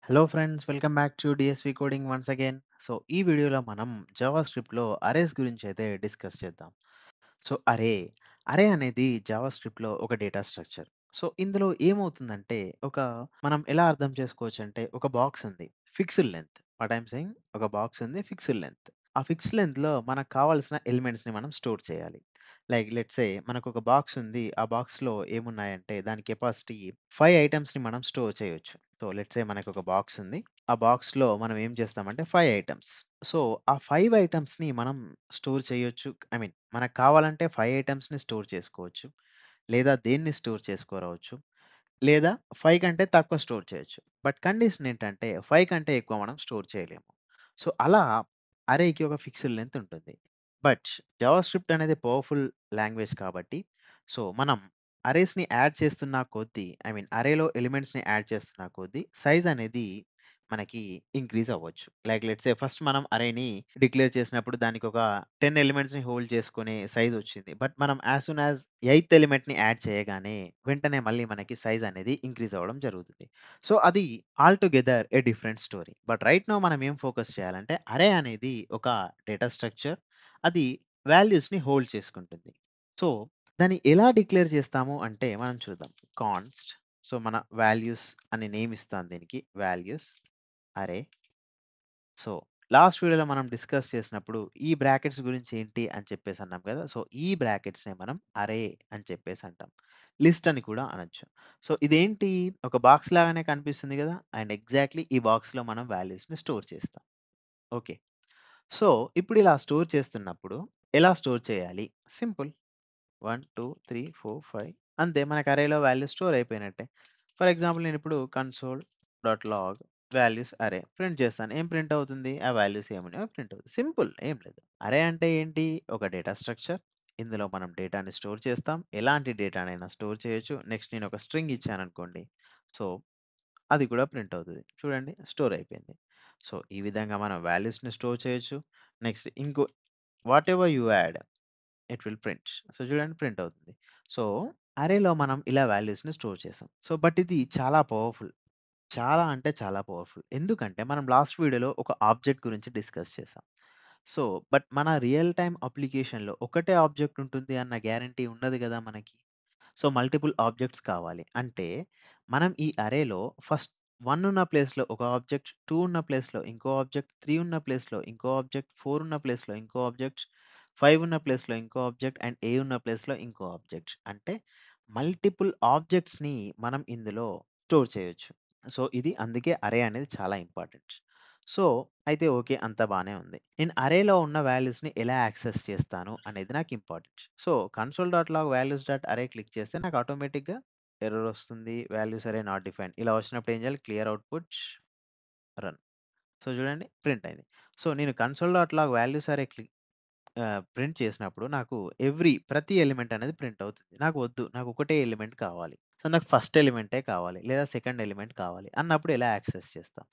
Hello friends, welcome back to DSV coding once again. So ఈ వీడియోలో మనం Java స్క్రిప్ట్లో అరేస్ గురించి అయితే డిస్కస్ చేద్దాం. సో అరే అనేది జావా స్క్రిప్ట్లో ఒక డేటా స్ట్రక్చర్. సో ఇందులో ఏమవుతుందంటే మనం ఎలా అర్థం చేసుకోవచ్చు అంటే ఒక బాక్స్ ఉంది, fixed length. What I'm saying, ఒక బాక్స్ ఉంది, ఫిక్స్డ్ లెంత్. ఆ ఫిక్స్డ్ లెంత్లో మనకు కావాల్సిన ఎలిమెంట్స్ని మనం స్టోర్ చేయాలి. లైక్ లెట్స్ సే మనకు ఒక బాక్స్ ఉంది. ఆ బాక్స్లో ఏమున్నాయంటే దాని కెపాసిటీ 5 ఐటమ్స్ని మనం స్టోర్ చేయొచ్చు. సో లెట్స్ సే మనకు ఒక బాక్స్ ఉంది. ఆ బాక్స్లో మనం ఏం చేస్తామంటే 5 ఐటమ్స్. సో ఆ 5 ఐటమ్స్ని మనం స్టోర్ చేయొచ్చు. ఐ మీన్ మనకు కావాలంటే 5 ఐటమ్స్ని స్టోర్ చేసుకోవచ్చు, లేదా దేన్ని స్టోర్ చేసుకోవచ్చు, లేదా 5 కంటే తక్కువ స్టోర్ చేయొచ్చు. బట్ కండిషన్ ఏంటంటే 5 కంటే ఎక్కువ మనం స్టోర్ చేయలేము. సో అలా అరేకి ఒక ఫిక్స్డ్ లెంత్ ఉంటుంది. బట్ జావాస్క్రిప్ట్ అనేది పవర్‌ఫుల్ లాంగ్వేజ్ కాబట్టి, సో మనం అరేస్‌ని యాడ్ చేస్తున్న కొద్దీ, ఐ మీన్ అరేలో ఎలిమెంట్స్‌ని యాడ్ చేస్తున్న కొద్దీ సైజ్ అనేది మనకి ఇంక్రీజ్ అవ్వచ్చు. లైక్ లెట్స్ సే ఫస్ట్ మనం అరేని డిక్లేర్ చేసినప్పుడు దానికొక 10 ఎలిమెంట్స్‌ని హోల్డ్ చేసుకునే సైజ్ వచ్చింది. బట్ మనం యాస్ సూన్ యాస్ ఎయిత్ ఎలిమెంట్‌ని యాడ్ చేయగానే వెంటనే మళ్ళీ మనకి సైజ్ అనేది ఇంక్రీజ్ అవ్వడం జరుగుతుంది. సో అది altogether a different story. But right now మనం ఏం ఫోకస్ చేయాలంటే అరే అనేది ఒక డేటా స్ట్రక్చర్. అది వాల్యూస్‌ని హోల్డ్ చేసుకుంటుంది. సో దాన్ని ఎలా డిక్లేర్ చేస్తాము అంటే మనం చూద్దాం. కాన్స్ట్, సో మన వాల్యూస్ అని నేమ్ ఇస్తాను దీనికి, వాల్యూస్ అరే. సో లాస్ట్ వీడియోలో మనం డిస్కస్ చేసినప్పుడు ఈ బ్రాకెట్స్ గురించి ఏంటి అని చెప్పేసి అన్నాం కదా. సో ఈ బ్రాకెట్స్‌నే మనం అరే అని చెప్పేసి అంటాం. లిస్ట్ అని కూడా అనొచ్చు. సో ఇదేంటి, ఒక బాక్స్ లాగానే కనిపిస్తుంది కదా, అండ్ ఎగ్జాక్ట్‌లీ ఈ బాక్స్‌లో మనం వాల్యూస్‌ని స్టోర్ చేస్తాం. ఓకే. సో ఇప్పుడు ఇలా స్టోర్ చేస్తున్నప్పుడు ఎలా స్టోర్ చేయాలి? సింపుల్. 1, 2, 3, 4, 5 అంతే, మనకు అరేలో వాల్యూస్ స్టోర్ అయిపోయినట్టే. ఫర్ ఎగ్జాంపుల్ నేనిప్పుడు కన్సోల్.లాగ్ వాల్యూస్ అరే ప్రింట్ చేస్తాను. ఏం ప్రింట్ అవుతుంది? ఆ వాల్యూస్ ఏమున్నాయో ప్రింట్ అవుతుంది. సింపుల్, ఏం లేదు. అరే అంటే ఏంటి? ఒక డేటా స్ట్రక్చర్. ఇందులో మనం డేటాని స్టోర్ చేస్తాం. ఎలాంటి డేటానైనా స్టోర్ చేయొచ్చు. నెక్స్ట్ నేను ఒక స్ట్రింగ్ ఇచ్చాననుకోండి. సో అది కూడా ప్రింట్ అవుతది. చూడండి, స్టోర్ అయిపోయింది. సో ఈ విధంగా మనం వాల్యూస్‌ని స్టోర్ చేయొచ్చు. నెక్స్ట్ ఇంకో whatever you add it will print. So చూడండి, ప్రింట్ అవుతుంది. సో అరేలో మనం ఇలా వాల్యూస్‌ని స్టోర్ చేసాం. సో బట్ ఇది చాలా పవర్‌ఫుల్. చాలా అంటే చాలా పవర్‌ఫుల్. ఎందుకంటే మనం లాస్ట్ వీడియోలో ఒక ఆబ్జెక్ట్ గురించి డిస్కస్ చేసాం. సో బట్ మన రియల్ టైమ్ అప్లికేషన్‌లో ఒకటే ఆబ్జెక్ట్ ఉంటుంది అన్న గ్యారంటీ ఉండదు గదా మనకి. సో మల్టిపుల్ ఆబ్జెక్ట్స్ కావాలి. అంటే మనం ఈ అరేలో ఫస్ట్ 1 ఉన్న ప్లేస్‌లో ఒక ఆబ్జెక్ట్, 2 ఉన్న ప్లేస్‌లో ఇంకో ఆబ్జెక్ట్, 3 ఉన్న ప్లేస్‌లో ఇంకో ఆబ్జెక్ట్, 4 ఉన్న ప్లేస్‌లో ఇంకో ఆబ్జెక్ట్, 5 ఉన్న ప్లేస్‌లో ఇంకో ఆబ్జెక్ట్ అండ్ ఏ ఉన్న ప్లేస్‌లో ఇంకో ఆబ్జెక్ట్. అంటే మల్టిపుల్ ఆబ్జెక్ట్స్‌ని మనం ఇందులో స్టోర్ చేయొచ్చు. సో ఇది అందుకే అరే అనేది చాలా ఇంపార్టెంట్. సో అయితే ఓకే, అంతా బానే ఉంది. నేను అరేలో ఉన్న వాల్యూస్‌ని ఎలా యాక్సెస్ చేస్తాను అనేది నాకు important. So console log values dot array click చేస్తే నాకు ఆటోమేటిక్‌గా ఎర్రర్ వస్తుంది. వాల్యూస్ అరే నాట్ డిఫైన్డ్. ఇలా వచ్చినప్పుడు ఏం చేయాలి? Clear output run. సో చూడండి, ప్రింట్ అయింది. సో నేను కన్సోల్.లాగ్ వాల్యూస్ అరే ప్రింట్ చేసినప్పుడు నాకు ప్రతి ఎలిమెంట్ అనేది ప్రింట్ అవుతుంది. నాకు వద్దు, నాకు ఒకటే ఎలిమెంట్ కావాలి. సో నాకు ఫస్ట్ ఎలిమెంటే కావాలి, లేదా సెకండ్ ఎలిమెంట్ కావాలి అన్నప్పుడు ఎలా యాక్సెస్ చేస్తాం?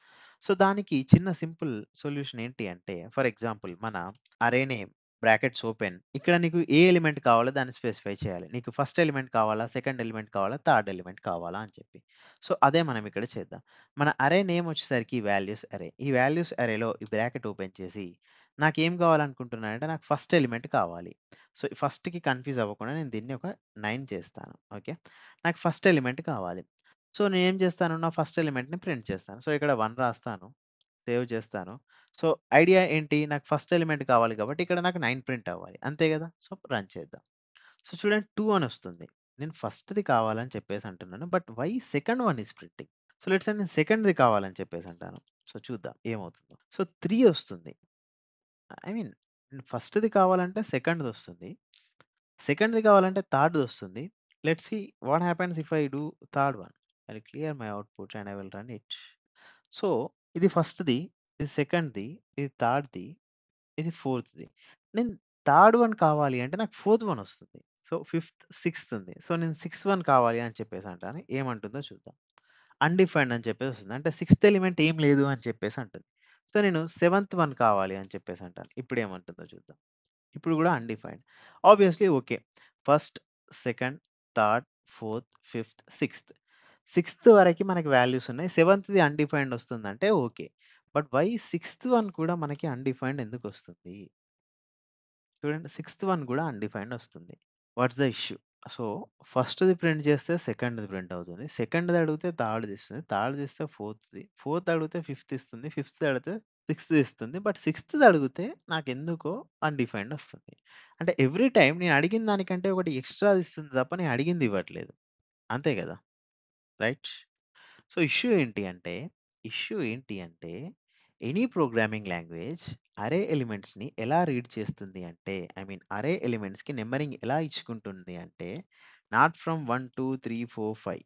సో దానికి చిన్న సింపుల్ సొల్యూషన్ ఏంటి అంటే, ఫర్ ఎగ్జాంపుల్ మన అరే నేమ్ బ్రాకెట్స్ ఓపెన్. ఇక్కడ నీకు ఏ ఎలిమెంట్ కావాలో దాన్ని స్పెసిఫై చేయాలి. నీకు ఫస్ట్ ఎలిమెంట్ కావాలా? సెకండ్ ఎలిమెంట్ కావాలా? థర్డ్ ఎలిమెంట్ కావాలా? అని చెప్పి. సో అదే మనం ఇక్కడ చేద్దాం. మన అరే నేమ్ వచ్చేసరికి వాల్యూస్ అరే. ఈ వాల్యూస్ అరేలో ఈ బ్రాకెట్ ఓపెన్ చేసి నాకేం కావాలనుకుంటున్నానంటే నాకు ఫస్ట్ ఎలిమెంట్ కావాలి. సో ఫస్ట్‌కి కన్‌ఫ్యూజ్ అవ్వకుండా నేను దీన్ని ఒక 9 చేస్తాను. ఓకే. నాకు ఫస్ట్ ఎలిమెంట్ కావాలి. సో నేనేం చేస్తాను? నా ఫస్ట్ ఎలిమెంట్‌ని ప్రింట్ చేస్తాను. సో ఇక్కడ 1 రాస్తాను. సేవ్ చేస్తాను. సో ఐడియా ఏంటి? నాకు ఫస్ట్ ఎలిమెంట్ కావాలి కాబట్టి ఇక్కడ నాకు 9 ప్రింట్ అవ్వాలి. అంతే కదా! సో రన్ చేద్దాం. సో చూడండి, 2 అని వస్తుంది. నేను ఫస్ట్‌ది కావాలని చెప్పేసి అంటున్నాను. But why second one is printing? So let's say నేను సెకండ్‌ది కావాలని చెప్పేసి అంటాను. సో చూద్దాం ఏమవుతుందో. సో 3 వస్తుంది. ఐ మీన్ ఫస్ట్‌ది కావాలంటే సెకండ్‌దొస్తుంది. సెకండ్‌ది కావాలంటే థర్డ్‌దొస్తుంది. Let's see what happens if I do third one. I will clear my output and I will run it. So ఇది ఫస్ట్‌ది, ఇది సెకండ్‌ది, ఇది థర్డ్‌ది, ఇది ఫోర్త్‌ది. నేను థర్డ్ వన్ కావాలి అంటే నాకు ఫోర్త్ వన్ వస్తుంది. సో ఫిఫ్త్, సిక్స్త్ ఉంది. సో నేను సిక్స్త్ వన్ కావాలి అని చెప్పేసి అంటాను. ఏమంటుందో చూద్దాం. అన్‌డిఫైన్డ్ అని చెప్పేసి వస్తుంది. అంటే సిక్స్త్ ఎలిమెంట్ ఏం లేదు అని చెప్పేసి అంటుంది. సో నేను సెవెంత్ వన్ కావాలి అని చెప్పేసి అంటాను. ఇప్పుడేమంటుందో చూద్దాం. ఇప్పుడు కూడా undefined. Obviously okay. First, second, third, fourth, fifth, sixth. Sixth వరకి మనకి వాల్యూస్ ఉన్నాయి. సెవెంత్‌ది అన్‌డిఫైన్డ్ వస్తుందంటే okay. But why sixth one కూడా మనకి అన్‌డిఫైన్డ్ ఎందుకొస్తుంది? చూడండి సిక్స్త్ వన్ కూడా అన్‌డిఫైన్డ్ వస్తుంది. What's the issue? సో, ఫస్ట్‌ది ప్రింట్ చేస్తే సెకండ్‌ది ప్రింట్ అవుతుంది. సెకండ్‌ది అడిగితే థర్డ్‌ది ఇస్తుంది. థర్డ్‌ది ఇస్తే ఫోర్త్‌ది. ఫోర్త్ అడిగితే ఫిఫ్త్ ఇస్తుంది. ఫిఫ్త్‌ది అడిగితే సిక్స్త్‌ది ఇస్తుంది. బట్ సిక్స్త్‌ది అడిగితే నాకెందుకో అన్‌డిఫైన్డ్ వస్తుంది. అంటే ఎవ్రీ టైమ్ నేను అడిగిన దానికంటే ఒకటి ఎక్స్‌ట్రాది ఇస్తుంది తప్ప నేను అడిగింది ఇవ్వట్లేదు. అంతే కదా! రైట్? సో, ఇష్యూ ఏంటి అంటే ఎనీ ప్రోగ్రామింగ్ లాంగ్వేజ్ అరే ఎలిమెంట్స్‌ని ఎలా రీడ్ చేస్తుంది అంటే అరే ఎలిమెంట్స్‌కి నంబరింగ్ ఎలా ఇచ్చుకుంటుంది అంటే నాట్ ఫ్రమ్ 1, 2, 3, 4, 5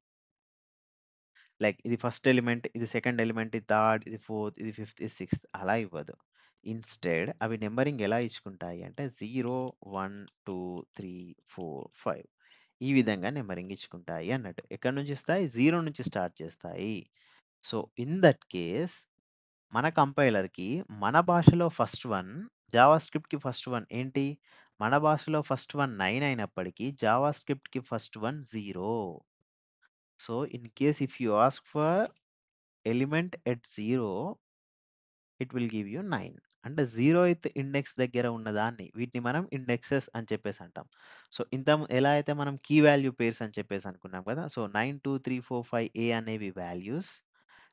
లైక్ ఇది ఫస్ట్ ఎలిమెంట్, ఇది సెకండ్ ఎలిమెంట్, ఇది థర్డ్, ఇది ఫోర్త్, ఇది ఫిఫ్త్, ఇది సిక్స్త్ అలా ఇవ్వదు. ఇన్‌స్టెడ్ అవి నంబరింగ్ ఎలా ఇచ్చుకుంటాయి అంటే 0, 1, 2, 3, 4, 5 ఈ విధంగా నంబరింగ్ ఇచ్చుకుంటాయి అన్నట్టు. ఎక్కడి నుంచి ఇస్తాయి? 0 నుంచి స్టార్ట్ చేస్తాయి. సో, ఇన్ దట్ కేస్ మన కంపైలర్‌కి మన భాషలో ఫస్ట్ వన్, జావాస్క్రిప్ట్‌కి ఫస్ట్ వన్ ఏంటి? మన భాషలో ఫస్ట్ వన్ 9 అయినప్పటికీ జావాస్క్రిప్ట్‌కి first one 0. So, in case if you ask for element at 0 it will give you 9. అంటే 0థ్ ఇండెక్స్ దగ్గర ఉన్నదాన్ని వీటిని మనం ఇండెక్సెస్ అని చెప్పేసి అంటాం. సో, ఎలా అయితే మనం కీ వాల్యూ పెయిర్స్ అని చెప్పేసి అనుకున్నాం కదా! సో, 9, 2, 3, 4, 5 ఏ అనేవి వాల్యూస్.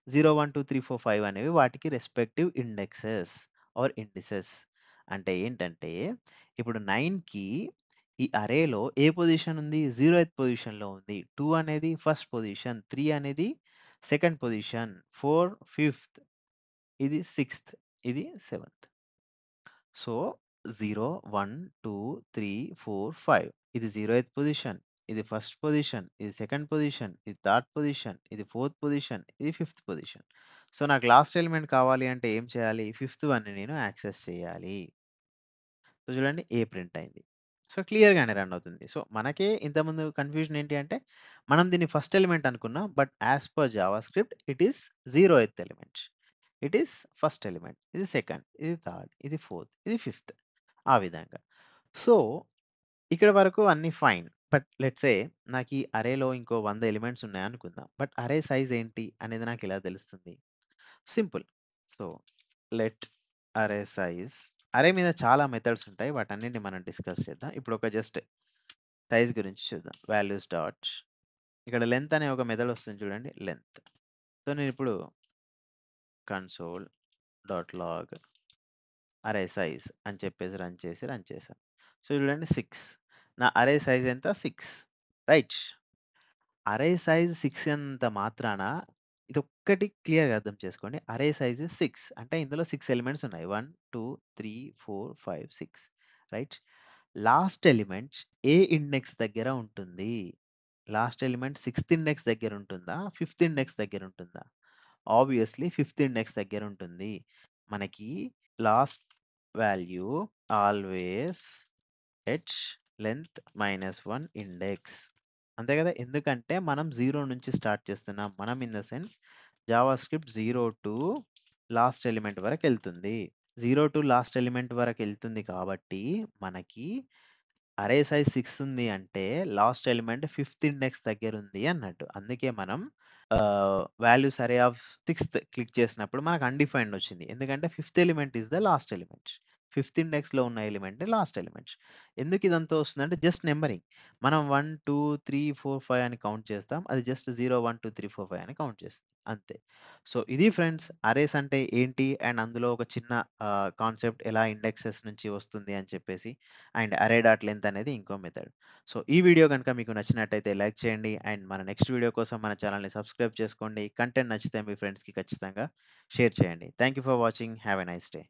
0, 1, 2, 3, 4, 5 అనేవి వాటికి రెస్పెక్టివ్ ఇండెక్సెస్ ఆర్ ఇండిసెస్. అంటే ఏంటంటే, ఇప్పుడు 9కి ఈ అరేలో ఏ పొజిషన్ ఉంది? 0థ్ పొజిషన్‌లో ఉంది. 2 అనేది ఫస్ట్ పొజిషన్, 3 అనేది సెకండ్ పొజిషన్, 4 ఫిఫ్త్, ఇది సిక్స్త్, ఇది సెవెంత్. సో, 0, 1, 2, 3, 4, 5 ఇది 0థ్ పొజిషన్, ఇది ఫస్ట్ పొజిషన్, ఇది సెకండ్ పొజిషన్, ఇది థర్డ్ పొజిషన్, ఇది ఫోర్త్ పొజిషన్, ఇది ఫిఫ్త్ పొజిషన్. సో, నాకు లాస్ట్ ఎలిమెంట్ కావాలి అంటే ఏం చేయాలి? ఫిఫ్త్ వన్‌ని నేను యాక్సెస్ చేయాలి. సో, చూడండి ఏ ప్రింట్ అయింది. సో, క్లియర్‌గానే రన్ అవుతుంది. సో, మనకే ఇంతకుముందు కన్‌ఫ్యూజన్ ఏంటి అంటే, మనం దీన్ని ఫస్ట్ ఎలిమెంట్ అనుకున్నాం. But as per JavaScript it is 0థ్ element. It is first element. ఇది సెకండ్, ఇది థర్డ్, ఇది ఫోర్త్, ఇది ఫిఫ్త్. ఆ విధంగా. సో, ఇక్కడ వరకు అన్నీ ఫైన్. బట్ లెట్స్ సే నాకు ఈ అరేలో ఇంకో 100 ఎలిమెంట్స్ ఉన్నాయనుకుందాం. బట్ అరే సైజ్ ఏంటి అనేది నాకెలా తెలుస్తుంది? సింపుల్. సో, లెట్ అరే సైజ్ అరే మీద చాలా మెథడ్స్ ఉంటాయి. వాటన్నిటిని మనం డిస్కస్ చేద్దాం. ఇప్పుడు ఒక జస్ట్ సైజ్ గురించి చూద్దాం. వాల్యూస్ డాట్ ఇక్కడ లెంత్ అనే ఒక మెథడ్ వస్తుంది చూడండి. లెంత్. సో, నేనిప్పుడు కన్సోల్ డాట్ లాగ్ అరే సైజ్ అని చెప్పేసి రన్ చేశాను. సో, చూడండి 6 నా అరే సైజ్ ఎంత? 6 రైట్. అరే సైజ్ 6 అన్నంత మాత్రాన ఇదొక్కటి క్లియర్‌గా అర్థం చేసుకోండి. అరే సైజ్ 6 అంటే ఇందులో 6 ఎలిమెంట్స్ ఉన్నాయి. 1, 2, 3, 4, 5, 6 రైట్. లాస్ట్ ఎలిమెంట్ ఏ ఇండెక్స్ దగ్గర ఉంటుంది? లాస్ట్ ఎలిమెంట్ సిక్స్త్ ఇండెక్స్ దగ్గర ఉంటుందా? ఫిఫ్త్ ఇండెక్స్ దగ్గర ఉంటుందా? ఆబ్వియస్‌లీ ఫిఫ్త్ ఇండెక్స్ దగ్గర ఉంటుంది. మనకి last value always at length -1 index. అంతే కదా! ఎందుకంటే మనం 0 నుంచి స్టార్ట్ చేస్తున్నాం. మనం in the sense JavaScript 0 to last element వరకెళ్తుంది. 0 టు లాస్ట్ ఎలిమెంట్ వరకెళ్తుంది కాబట్టి మనకి అరే సైజ్ 6 ఉంది అంటే లాస్ట్ ఎలిమెంట్ ఫిఫ్త్ ఇండెక్స్ దగ్గరుంది అన్నట్టు. అందుకే మనం వాల్యూస్ అరే ఆఫ్ సిక్స్త్ క్లిక్ చేసినప్పుడు మనకు అన్‌డిఫైన్డ్ వచ్చింది. ఎందుకంటే fifth element is the last element. Fifth ఇండెక్స్‌లో ఉన్న ఎలిమెంటే లాస్ట్ ఎలిమెంట్. ఎందుకు ఇదంతా వస్తుందంటే జస్ట్ నంబరింగ్. మనం 1, 2, 3, 4, 5 అని కౌంట్ చేస్తాం. అది జస్ట్ 0, 1, 2, 3, 4, 5 అని కౌంట్ చేస్తుంది. అంతే. సో, ఇది ఫ్రెండ్స్ అరేస్ అంటే ఏంటి? అండ్ అందులో ఒక చిన్న కాన్సెప్ట్ ఎలా ఇండెక్సెస్ నుంచి వస్తుంది అని చెప్పేసి అండ్ అరే డాట్ లెంత్ అనేది ఇంకో మెథడ్. సో, ఈ వీడియో గనుక మీకు నచ్చినట్టయితే లైక్ చేయండి. అండ్ మన నెక్స్ట్ వీడియో కోసం మన ఛానెల్‌ని సబ్స్క్రైబ్ చేసుకోండి. కంటెంట్ నచ్చితే మీ ఫ్రెండ్స్‌కి ఖచ్చితంగా షేర్ చేయండి. Thank you for watching. Have a nice day.